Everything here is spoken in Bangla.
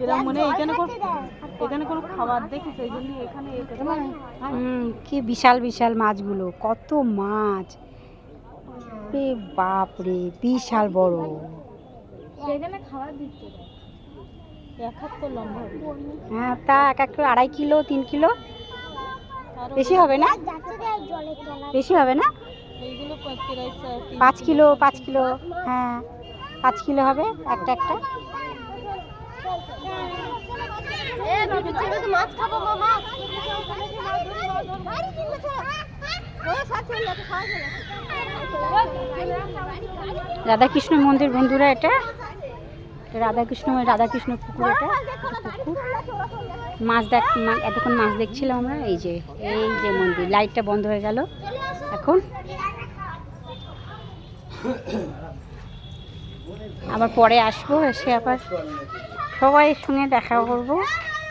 এরা মনে হয় এখানে কোনো খাবার দেখেছে, এই জন্য এখানে কি বিশাল বিশাল মাছগুলো, কত মাছ রে বাপ রে, বিশাল বড়। এখানে খাবার দিচ্ছে এক হাত তো লম্বা হবে। হ্যাঁ, তা এক এক কিলো, 2.5 কিলো 3 কিলো, বেশি হবে না? বেশি হবে না? এইগুলো 5 কিলো 5 কিলো, হ্যাঁ 5 কিলো হবে একটা একটা। রাধাকৃষ্ণ মন্দির বন্ধুরা, এটা রাধাকৃষ্ণ পুকুর, এটা পুকুর। মাছ এতক্ষণ মাছ দেখছিলাম আমরা। এই যে মন্দির, লাইটটা বন্ধ হয়ে গেল এখন। আবার পরে আসবো, এসে আবার সবাইয়ের সঙ্গে দেখা করবো।